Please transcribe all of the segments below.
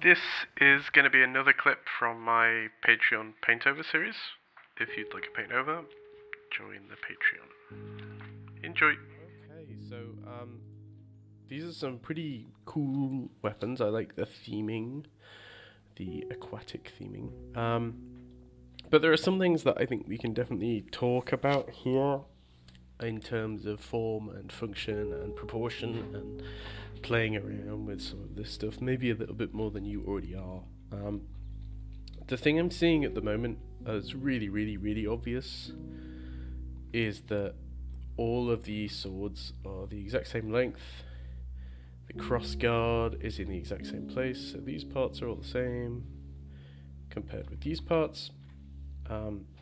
This is going to be another clip from my Patreon Paintover series. If you'd like a paintover, join the Patreon. Enjoy. Okay, so these are some pretty cool weapons. I like the theming, the aquatic theming. But there are some things that I think we can definitely talk about here in terms of form and function and proportion and playing around with some of this stuff, maybe a little bit more than you already are. The thing I'm seeing at the moment as really obvious is that all of these swords are the exact same length. The cross guard is in the exact same place, so these parts are all the same compared with these parts.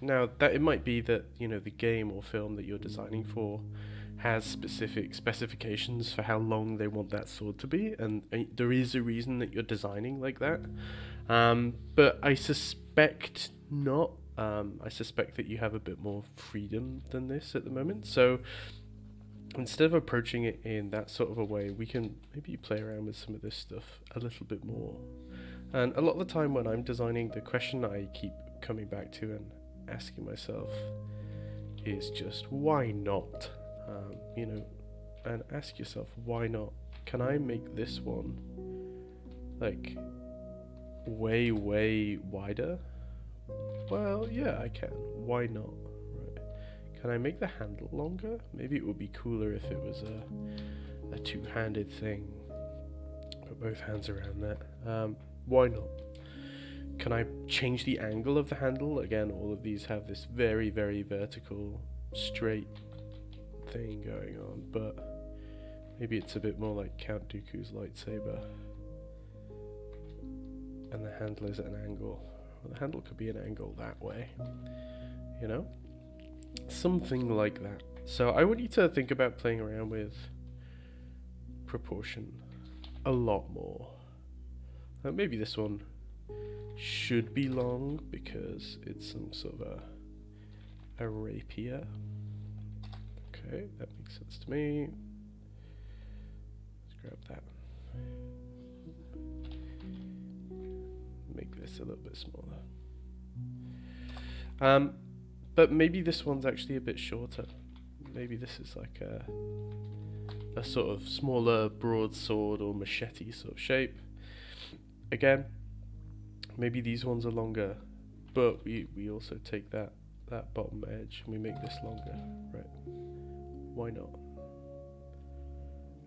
Now, that it might be that, you know, the game or film that you're designing for has specific specifications for how long they want that sword to be, and there is a reason that you're designing like that. But I suspect not. I suspect that you have a bit more freedom than this at the moment. So instead of approaching it in that sort of a way, we can maybe play around with some of this stuff a little bit more. And a lot of the time when I'm designing, the question I keep coming back to and asking myself is just why not? You know, and ask yourself, why not? Can I make this one like way wider? Well, yeah, I can. Why not? Right. Can I make the handle longer? Maybe it would be cooler if it was a two-handed thing. Put both hands around that. Why not? Can I change the angle of the handle? Again, all of these have this very vertical, straight thing going on, but maybe it's a bit more like Count Dooku's lightsaber. And the handle is at an angle. Well, the handle could be an angle that way, you know? Something like that. So I want you to think about playing around with proportion a lot more. Maybe this one should be long because it's some sort of a rapier. Okay, that makes sense to me. Let's grab that. Make this a little bit smaller. But maybe this one's actually a bit shorter. Maybe this is like a sort of smaller broadsword or machete sort of shape. Again, maybe these ones are longer, but we also take that bottom edge and we make this longer, right? Why not?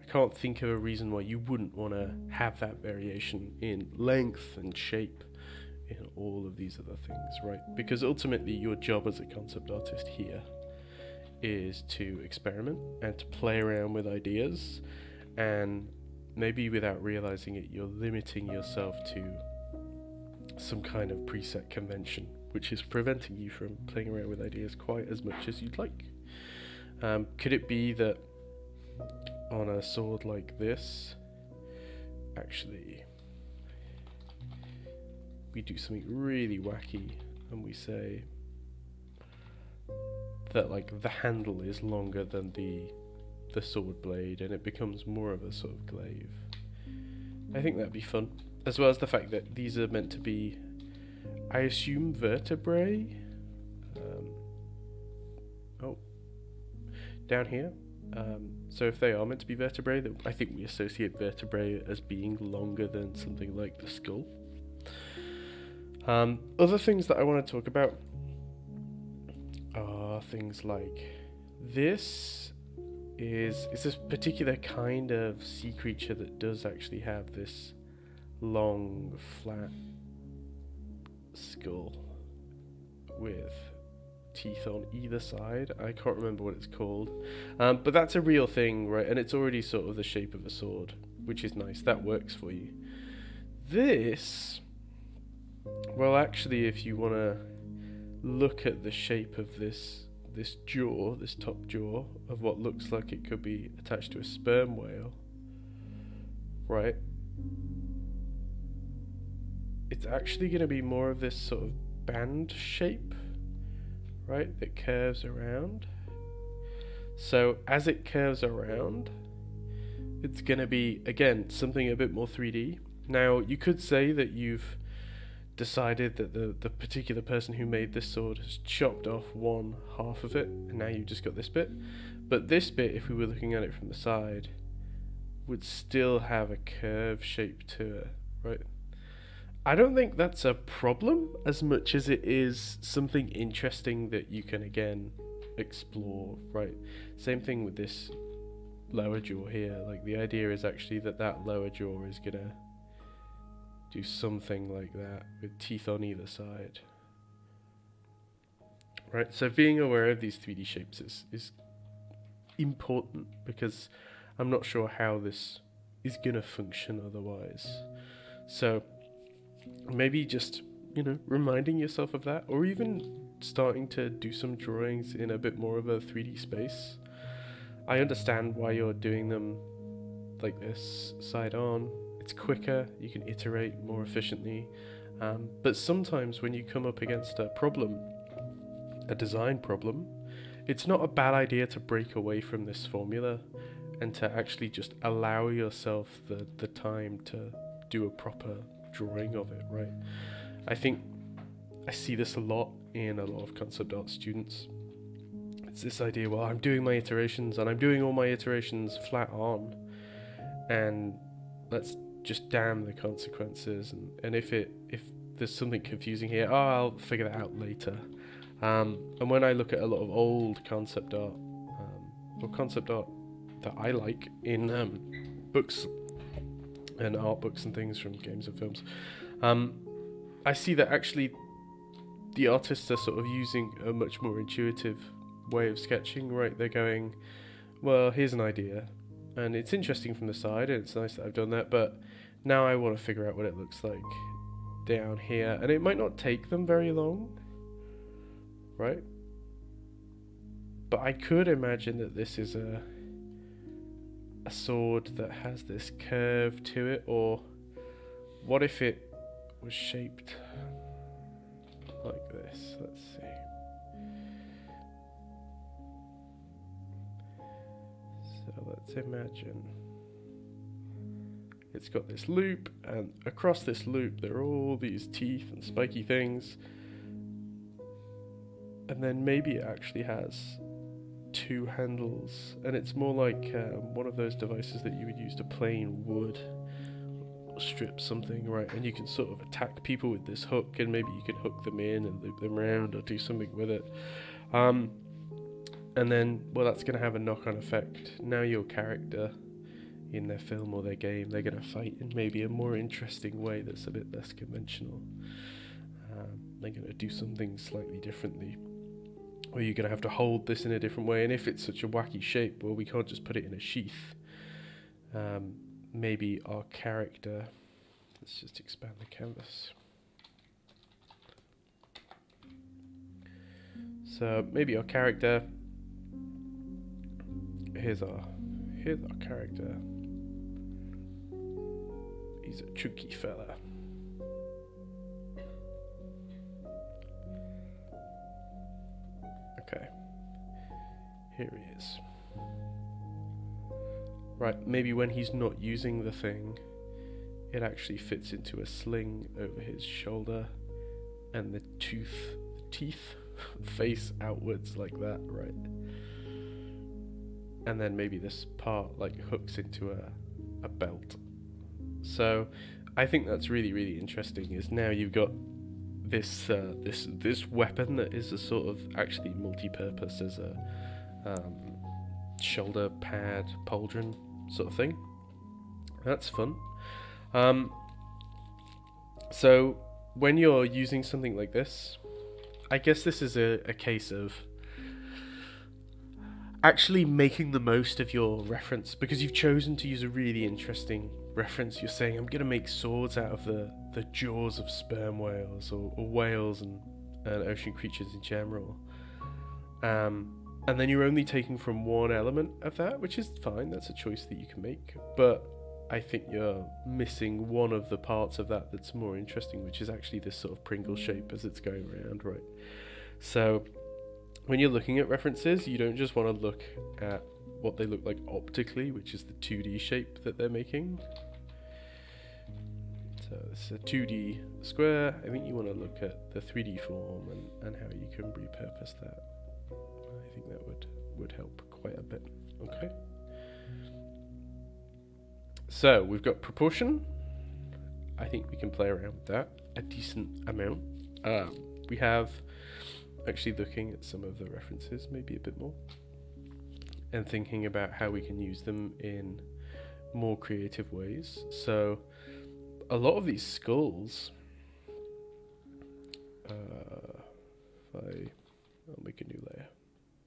I can't think of a reason why you wouldn't want to have that variation in length and shape in all of these other things, right? Because ultimately your job as a concept artist here is to experiment and to play around with ideas, and maybe without realizing it, you're limiting yourself to some kind of preset convention, which is preventing you from playing around with ideas quite as much as you'd like. Could it be that on a sword like this, actually, we do something really wacky and we say that like the handle is longer than the sword blade and it becomes more of a sort of glaive? I think that'd be fun, as well as the fact that these are meant to be, I assume, vertebrae. Down here. So if they are meant to be vertebrae, I think we associate vertebrae as being longer than something like the skull. Other things that I want to talk about are things like this is this particular kind of sea creature that does actually have this long, flat skull with teeth on either side. I can't remember what it's called, but that's a real thing, right? And it's already sort of the shape of a sword, which is nice. That works for you. This, well, actually, if you want to look at the shape of this jaw, this top jaw of what looks like it could be attached to a sperm whale, right? It's actually going to be more of this sort of band shape, right, that curves around. So as it curves around, it's going to be, again, something a bit more 3D. Now, you could say that you've decided that the particular person who made this sword has chopped off one half of it, and now you've just got this bit. But this bit, if we were looking at it from the side, would still have a curve shape to it, right? I don't think that's a problem as much as it is something interesting that you can again explore, right? Same thing with this lower jaw here. Like, the idea is actually that lower jaw is gonna do something like that with teeth on either side, right? So being aware of these 3D shapes is important, because I'm not sure how this is gonna function otherwise. So maybe just, you know, reminding yourself of that, or even starting to do some drawings in a bit more of a 3D space. I understand why you're doing them like this, side on. It's quicker, you can iterate more efficiently, but sometimes when you come up against a problem, a design problem, it's not a bad idea to break away from this formula and to actually just allow yourself the time to do a proper drawing of it, right? I think I see this a lot in a lot of concept art students. It's this idea, well, I'm doing my iterations, and I'm doing all my iterations flat on, and let's just damn the consequences, and if there's something confusing here, oh, I'll figure that out later. And when I look at a lot of old concept art, or concept art that I like in books and art books and things from games and films, I see that actually the artists are sort of using a much more intuitive way of sketching, right? They're going, well, here's an idea, and it's interesting from the side, and it's nice that I've done that, but now I want to figure out what it looks like down here, and it might not take them very long, right? But I could imagine that this is a sword that has this curve to it, or what if it was shaped like this? Let's see. So let's imagine it's got this loop, and across this loop there are all these teeth and spiky things, and then maybe it actually has two handles, and it's more like one of those devices that you would use to plane wood or strip something, right? And you can sort of attack people with this hook, and maybe you can hook them in and loop them around or do something with it. And then, well, that's going to have a knock-on effect. Now your character in their film or their game, they're going to fight in maybe a more interesting way that's a bit less conventional. They're going to do something slightly differently, or you're going to have to hold this in a different way. And if it's such a wacky shape, well, we can't just put it in a sheath. Maybe our character, let's just expand the canvas. So maybe our character, here's our character. He's a chunky fella. Okay, here he is. Right, maybe when he's not using the thing, it actually fits into a sling over his shoulder, and the teeth face outwards like that, right? And then maybe this part like hooks into a belt. So I think that's really, really interesting, is now you've got this this weapon that is a sort of actually multi-purpose as a shoulder pad, pauldron sort of thing. That's fun. So when you're using something like this, I guess this is a case of actually making the most of your reference, because you've chosen to use a really interesting reference. You're saying, I'm going to make swords out of the jaws of sperm whales, or whales and ocean creatures in general. And then you're only taking from one element of that, which is fine, that's a choice that you can make. But I think you're missing one of the parts of that that's more interesting, which is actually this sort of Pringle shape as it's going around, right? So when you're looking at references, you don't just want to look at what they look like optically, which is the 2D shape that they're making. So this is a 2D square. I think you want to look at the 3D form and how you can repurpose that. I think that would help quite a bit. Okay. So we've got proportion. I think we can play around with that a decent amount. We have actually looking at some of the references, maybe a bit more, and thinking about how we can use them in more creative ways. So a lot of these skulls, I'll make a new layer.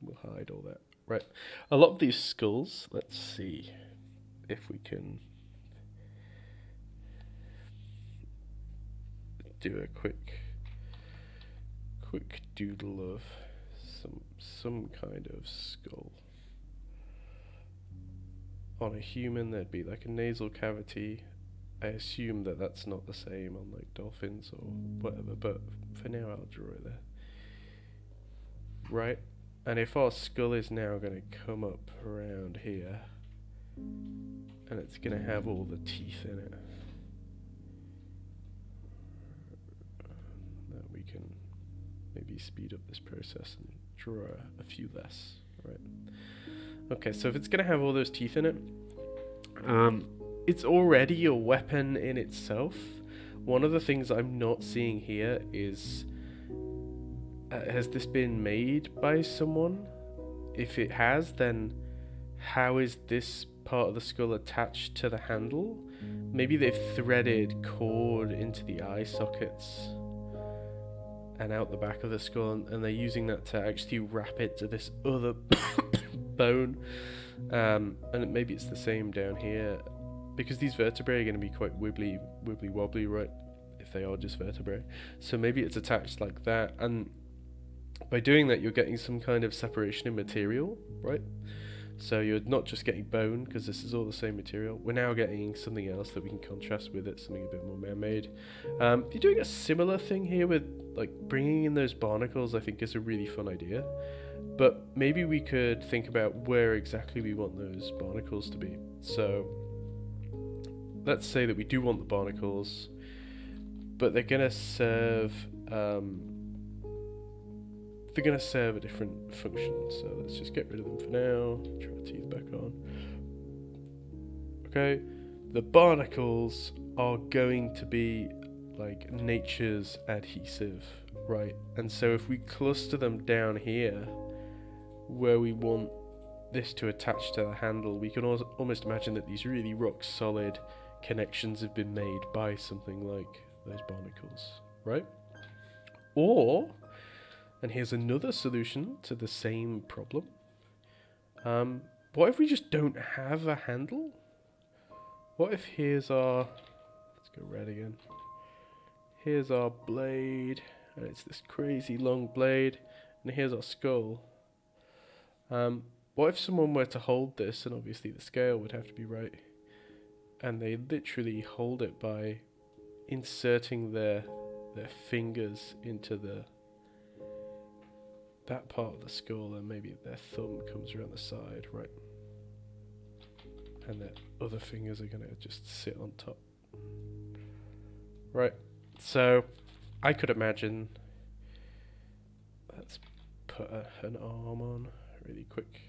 We'll hide all that. Right. A lot of these skulls, let's see if we can do a quick doodle of some kind of skull. On a human, there'd be like a nasal cavity. I assume that that's not the same on like dolphins or whatever, but for now I'll draw it there. Right, and if our skull is now going to come up around here, and it's going to have all the teeth in it, then we can maybe speed up this process and draw a few less. Right. Okay, so if it's going to have all those teeth in it, it's already a weapon in itself. One of the things I'm not seeing here is, has this been made by someone? If it has, then how is this part of the skull attached to the handle? Maybe they've threaded cord into the eye sockets and out the back of the skull, and they're using that to actually wrap it to this other bone. And maybe it's the same down here, because these vertebrae are going to be quite wibbly wobbly, right, if they are just vertebrae. So maybe it's attached like that, and by doing that you're getting some kind of separation in material, right? So you're not just getting bone, because this is all the same material. We're now getting something else that we can contrast with it, something a bit more man-made. You're doing a similar thing here with like bringing in those barnacles. I think is a really fun idea, but maybe we could think about where exactly we want those barnacles to be. So let's say that we do want the barnacles, but they're gonna serve a different function. So let's just get rid of them for now. Draw our teeth back on. Okay, the barnacles are going to be like nature's adhesive, right? And so if we cluster them down here where we want this to attach to the handle, we can almost imagine that these really rock solid connections have been made by something like those barnacles, right? Or, and here's another solution to the same problem, what if we just don't have a handle? What if here's our, let's go red again, here's our blade, and it's this crazy long blade, and here's our skull. What if someone were to hold this, and obviously the scale would have to be right, and they literally hold it by inserting their fingers into that part of the skull, and maybe their thumb comes around the side, right? And their other fingers are going to just sit on top. Right, so I could imagine, let's put an arm on really quick.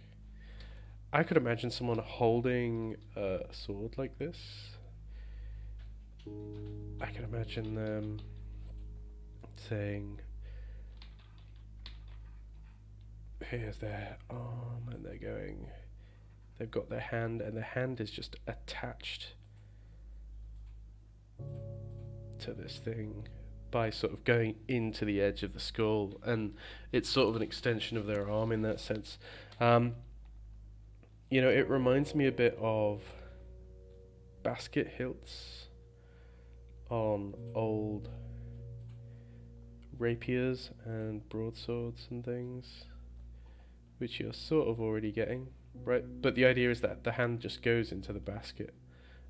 I could imagine someone holding a sword like this. I could imagine them saying, here's their arm, and they're going, they've got their hand, and their hand is just attached to this thing by sort of going into the edge of the skull, and it's sort of an extension of their arm in that sense. You know, it reminds me a bit of basket hilts on old rapiers and broadswords and things, which you're sort of already getting, right? But the idea is that the hand just goes into the basket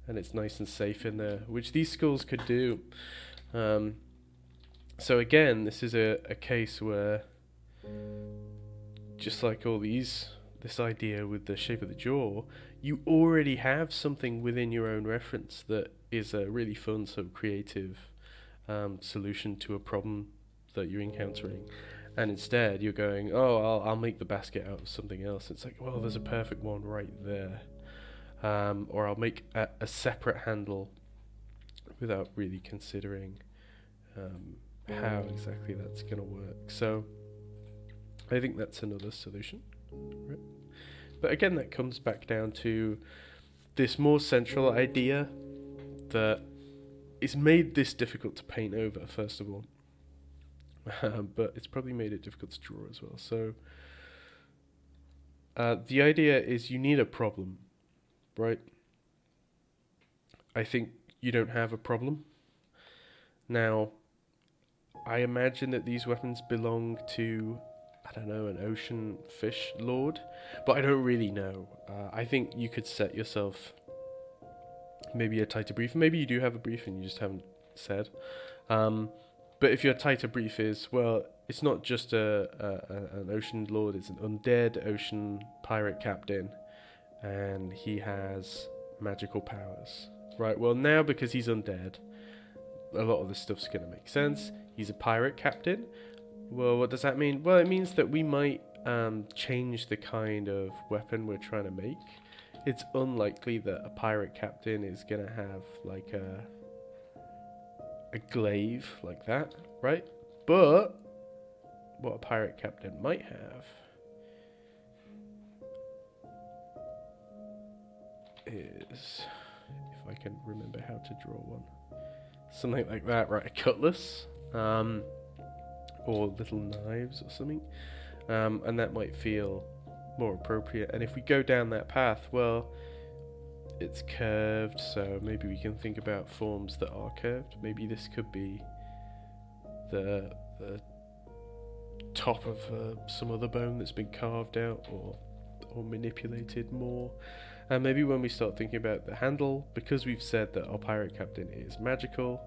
and it's nice and safe in there, which these skulls could do. So again, this is a case where, just like all these this idea with the shape of the jaw, you already have something within your own reference that is a really fun, sort of creative solution to a problem that you're encountering. And instead, you're going, oh, I'll make the basket out of something else. It's like, well, there's a perfect one right there. Or I'll make a separate handle without really considering how exactly that's going to work. So I think that's another solution. Right? But again, that comes back down to this more central idea that it's made this difficult to paint over, first of all. But it's probably made it difficult to draw as well. So the idea is you need a problem, right? I think you don't have a problem. Now, I imagine that these weapons belong to, I don't know, an ocean fish lord, but I don't really know. I think you could set yourself maybe a tighter brief. Maybe you do have a brief and you just haven't said. But if your tighter brief is, well, it's not just an ocean lord, it's an undead ocean pirate captain, and he has magical powers. Right, well now because he's undead, a lot of this stuff's going to make sense. He's a pirate captain. Well, what does that mean? Well, it means that we might change the kind of weapon we're trying to make. It's unlikely that a pirate captain is going to have like a glaive like that, right? But what a pirate captain might have is, if I can remember how to draw one, something like that, right? A cutlass, or little knives or something, and that might feel more appropriate. And if we go down that path, well, it's curved, so maybe we can think about forms that are curved. Maybe this could be the top of some other bone that's been carved out or manipulated more. And maybe when we start thinking about the handle, because we've said that our pirate captain is magical,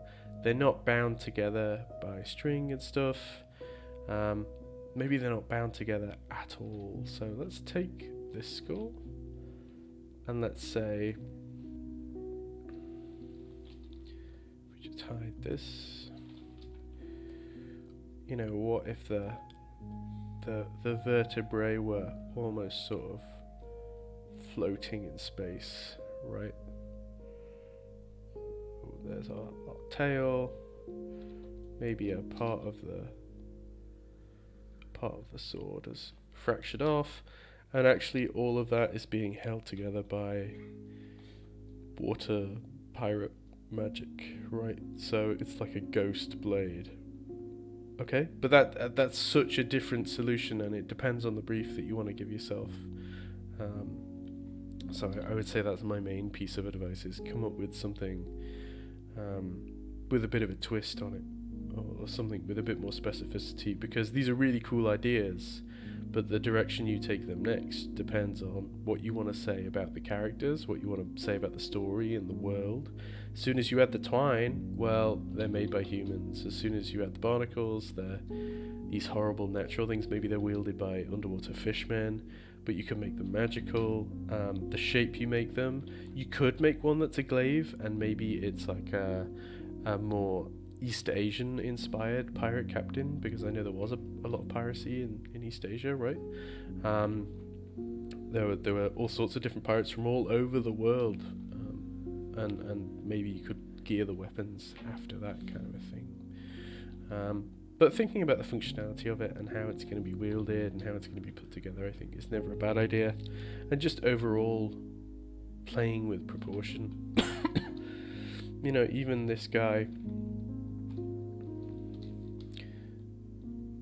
they're not bound together by string and stuff. Maybe they're not bound together at all. So let's take this skull and let's say we just hide this. You know, what if the vertebrae were almost sort of floating in space, right? Oh, there's our tail, maybe a part of the sword is fractured off, and actually all of that is being held together by water pirate magic, right? So it's like a ghost blade. Okay, but that's such a different solution, and it depends on the brief that you want to give yourself. So I would say that's my main piece of advice, is come up with something with a bit of a twist on it, or something with a bit more specificity, because these are really cool ideas, but the direction you take them next depends on what you want to say about the characters, what you want to say about the story and the world. As soon as you add the twine, well, they're made by humans. As soon as you add the barnacles, they're these horrible natural things. Maybe they're wielded by underwater fishmen, but you can make them magical. The shape you make them, you could make one that's a glaive, and maybe it's like a more East Asian inspired pirate captain, because I know there was a lot of piracy in East Asia, right? There were all sorts of different pirates from all over the world, and maybe you could gear the weapons after that kind of a thing. But thinking about the functionality of it and how it's going to be wielded and how it's going to be put together, I think is never a bad idea. And just overall playing with proportion. You know, even this guy,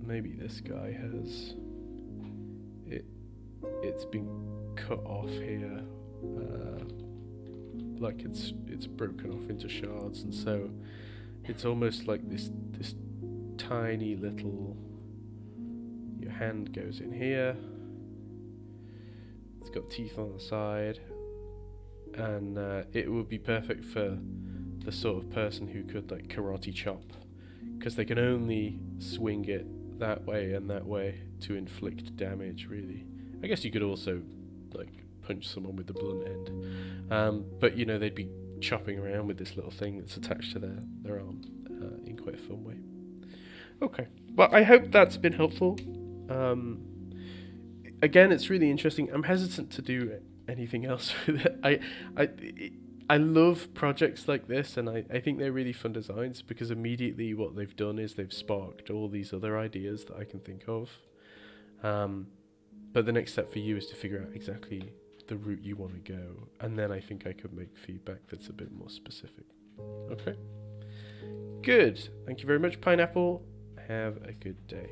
maybe this guy has it's been cut off here, like it's broken off into shards, and so it's almost like this tiny little, your hand goes in here, it's got teeth on the side, and it would be perfect for the sort of person who could like karate chop, because they can only swing it that way and that way to inflict damage, really, I guess you could also like punch someone with the blunt end, but you know, they'd be chopping around with this little thing that's attached to their arm in quite a fun way. Okay, well, I hope that's been helpful. Again, it's really interesting. I'm hesitant to do anything else with it. I love projects like this, and I think they're really fun designs, because immediately what they've done is they've sparked all these other ideas that I can think of. But the next step for you is to figure out exactly the route you want to go, and then I think I could make feedback that's a bit more specific. Okay? Good. Thank you very much, Pineapple. Have a good day.